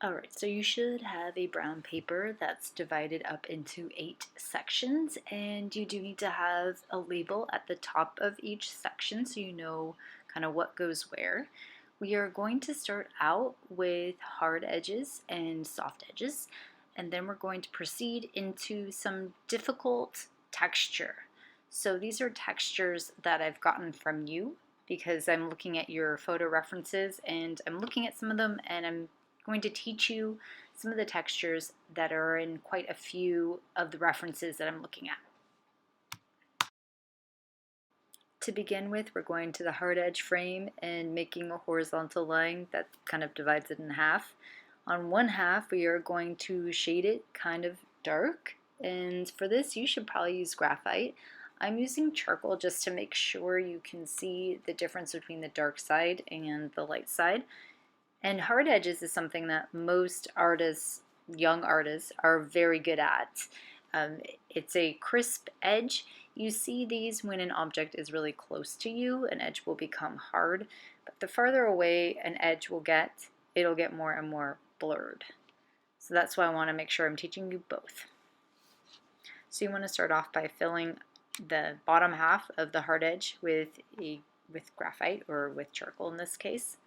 Alright, so you should have a brown paper that's divided up into 8 sections, and you do need to have a label at the top of each section so you know kind of what goes where. We are going to start out with hard edges and soft edges, and then we're going to proceed into some difficult texture. So these are textures that I've gotten from you because I'm looking at your photo references and I'm looking at some of them and I'm going to teach you some of the textures that are in quite a few of the references that I'm looking at. To begin with, we're going to the hard edge frame and making a horizontal line that kind of divides it in half. On one half, we are going to shade it kind of dark, and for this, you should probably use graphite. I'm using charcoal just to make sure you can see the difference between the dark side and the light side. And hard edges is something that most artists, young artists, are very good at. It's a crisp edge. You see these when an object is really close to you, an edge will become hard, but the farther away an edge will get, it'll get more and more blurred. So that's why I want to make sure I'm teaching you both. So you want to start off by filling the bottom half of the hard edge with graphite, or with charcoal in this case.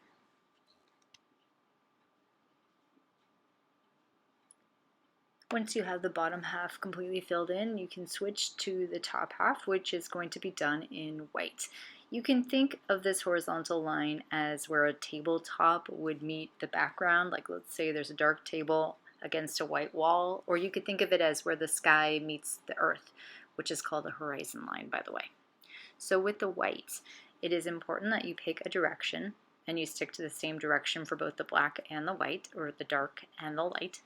Once you have the bottom half completely filled in, you can switch to the top half, which is going to be done in white. You can think of this horizontal line as where a tabletop would meet the background, like let's say there's a dark table against a white wall, or you could think of it as where the sky meets the earth, which is called a horizon line, by the way. So with the white, it is important that you pick a direction and you stick to the same direction for both the black and the white, or the dark and the light.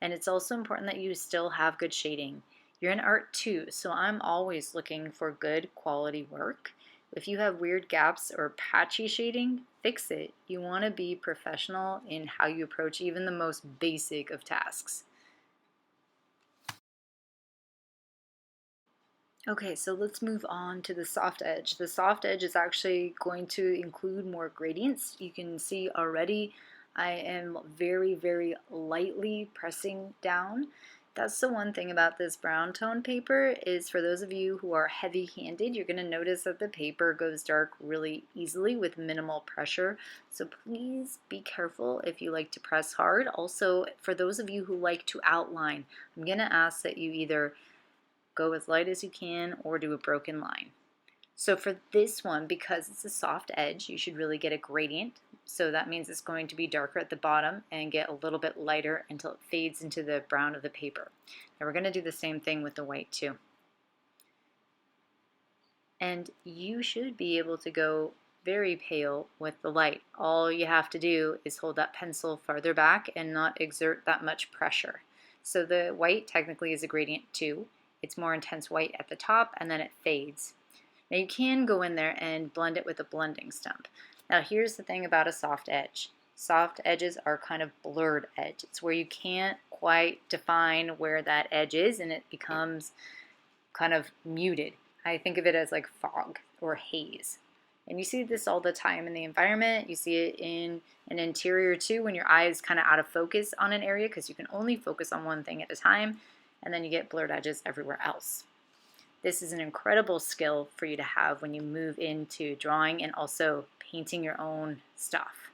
And it's also important that you still have good shading. You're in art too, so I'm always looking for good quality work. If you have weird gaps or patchy shading, fix it. You want to be professional in how you approach even the most basic of tasks. Okay, so let's move on to the soft edge. The soft edge is actually going to include more gradients. You can see already I am very, very lightly pressing down. That's the one thing about this brown tone paper is for those of you who are heavy-handed, you're going to notice that the paper goes dark really easily with minimal pressure. So please be careful if you like to press hard. Also, for those of you who like to outline, I'm going to ask that you either go as light as you can or do a broken line. So for this one, because it's a soft edge, you should really get a gradient. So that means it's going to be darker at the bottom and get a little bit lighter until it fades into the brown of the paper. Now we're going to do the same thing with the white too. And you should be able to go very pale with the light. All you have to do is hold that pencil farther back and not exert that much pressure. So the white technically is a gradient too. It's more intense white at the top and then it fades. Now you can go in there and blend it with a blending stump. Now here's the thing about a soft edge. Soft edges are kind of blurred edge. It's where you can't quite define where that edge is and it becomes kind of muted. I think of it as like fog or haze. And you see this all the time in the environment. You see it in an interior too when your eye is kind of out of focus on an area because you can only focus on one thing at a time and then you get blurred edges everywhere else. This is an incredible skill for you to have when you move into drawing and also painting your own stuff.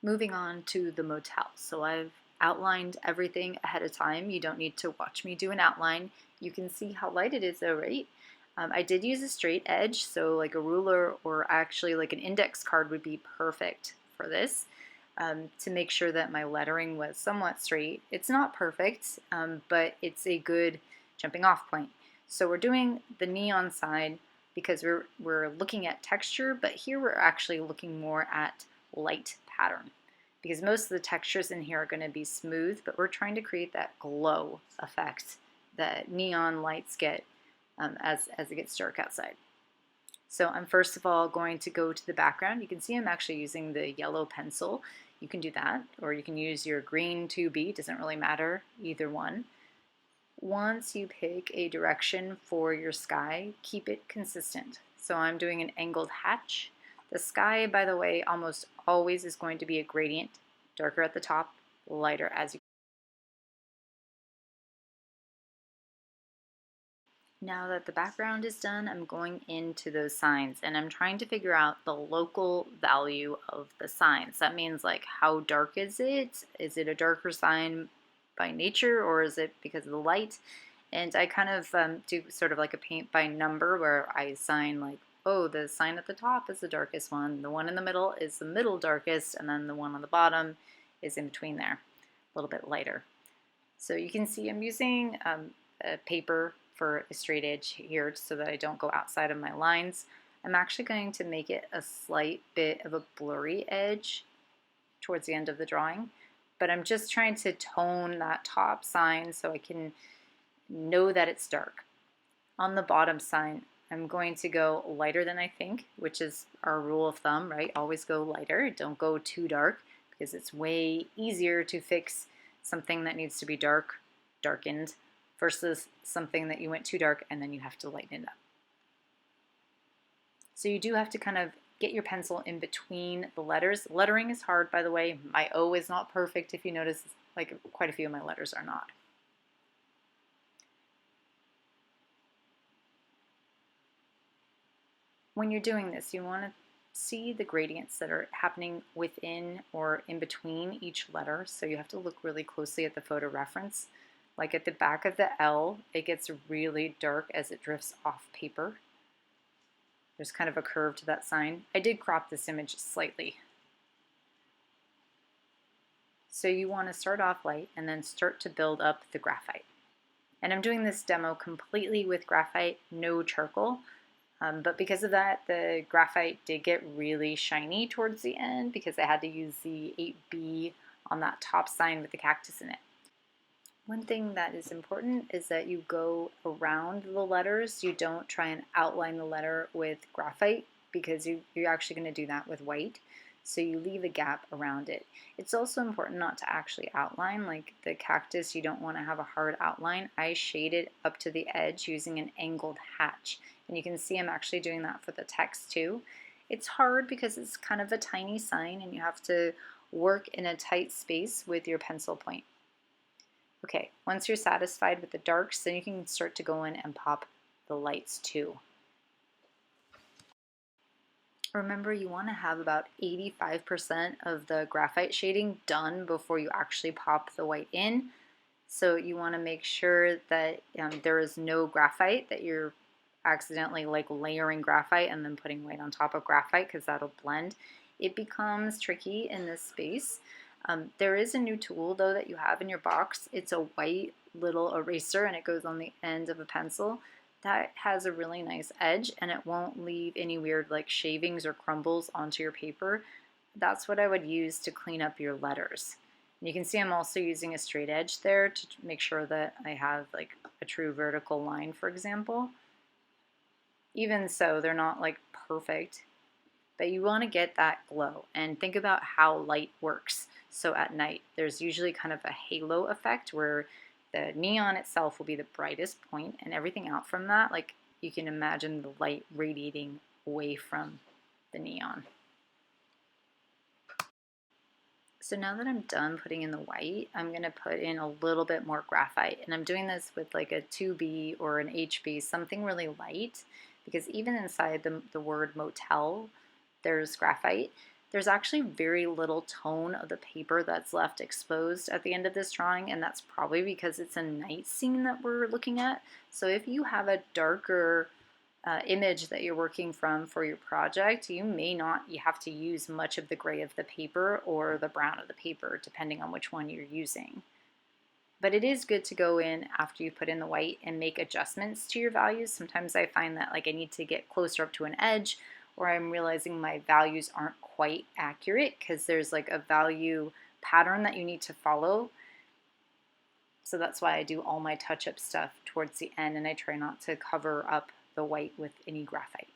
Moving on to the motel. So I've outlined everything ahead of time. You don't need to watch me do an outline. You can see how light it is though, right? I did use a straight edge, so like a ruler or actually like an index card would be perfect for this. To make sure that my lettering was somewhat straight. It's not perfect, but it's a good jumping off point. So we're doing the neon side because we're looking at texture, but here we're actually looking more at light pattern because most of the textures in here are going to be smooth, but we're trying to create that glow effect that neon lights get as it gets dark outside. So I'm first of all going to go to the background. You can see I'm actually using the yellow pencil. You can do that, or you can use your green 2B, doesn't really matter, either one. Once you pick a direction for your sky, keep it consistent. So I'm doing an angled hatch. The sky, by the way, almost always is going to be a gradient darker at the top, lighter as you. Now that the background is done, I'm going into those signs and I'm trying to figure out the local value of the signs. That means like how dark is it? Is it a darker sign by nature or is it because of the light? And I kind of do sort of like a paint by number where I assign like, oh, the sign at the top is the darkest one, the one in the middle is the middle darkest, and then the one on the bottom is in between there, a little bit lighter. So you can see I'm using a paper for a straight edge here so that I don't go outside of my lines. I'm actually going to make it a slight bit of a blurry edge towards the end of the drawing, but I'm just trying to tone that top sign so I can know that it's dark. On the bottom sign, I'm going to go lighter than I think, which is our rule of thumb, right? Always go lighter, don't go too dark, because it's way easier to fix something that needs to be darkened, versus something that you went too dark and then you have to lighten it up. So you do have to kind of get your pencil in between the letters. Lettering is hard, by the way. My O is not perfect. If you notice, like quite a few of my letters are not. When you're doing this, you want to see the gradients that are happening within or in between each letter. So you have to look really closely at the photo reference. Like at the back of the L, it gets really dark as it drifts off paper. There's kind of a curve to that sign. I did crop this image slightly. So you want to start off light and then start to build up the graphite. And I'm doing this demo completely with graphite, no charcoal. But because of that, the graphite did get really shiny towards the end because I had to use the 8B on that top sign with the cactus in it. One thing that is important is that you go around the letters. You don't try and outline the letter with graphite because you're actually going to do that with white. So you leave a gap around it. It's also important not to actually outline. Like the cactus, you don't want to have a hard outline. I shaded up to the edge using an angled hatch. And you can see I'm actually doing that for the text too. It's hard because it's kind of a tiny sign and you have to work in a tight space with your pencil point. Okay, once you're satisfied with the darks, then you can start to go in and pop the lights too. Remember, you want to have about 85% of the graphite shading done before you actually pop the white in. So you want to make sure that there is no graphite, that you're accidentally like layering graphite and then putting white on top of graphite because that'll blend. It becomes tricky in this space. There is a new tool though that you have in your box. It's a white little eraser and it goes on the end of a pencil. That has a really nice edge and it won't leave any weird like shavings or crumbles onto your paper. That's what I would use to clean up your letters. And you can see I'm also using a straight edge there to make sure that I have like a true vertical line, for example. Even so, they're not like perfect, but you want to get that glow and think about how light works. So at night, there's usually kind of a halo effect where the neon itself will be the brightest point and everything out from that, like you can imagine the light radiating away from the neon. So now that I'm done putting in the white, I'm going to put in a little bit more graphite. And I'm doing this with like a 2B or an HB, something really light, because even inside the word motel, there's graphite. There's actually very little tone of the paper that's left exposed at the end of this drawing, and that's probably because it's a night scene that we're looking at. So if you have a darker image that you're working from for your project, you have to use much of the gray of the paper or the brown of the paper, depending on which one you're using. But it is good to go in after you put in the white and make adjustments to your values. Sometimes I find that like I need to get closer up to an edge, or I'm realizing my values aren't quite accurate because there's like a value pattern that you need to follow. So that's why I do all my touch-up stuff towards the end and I try not to cover up the white with any graphite.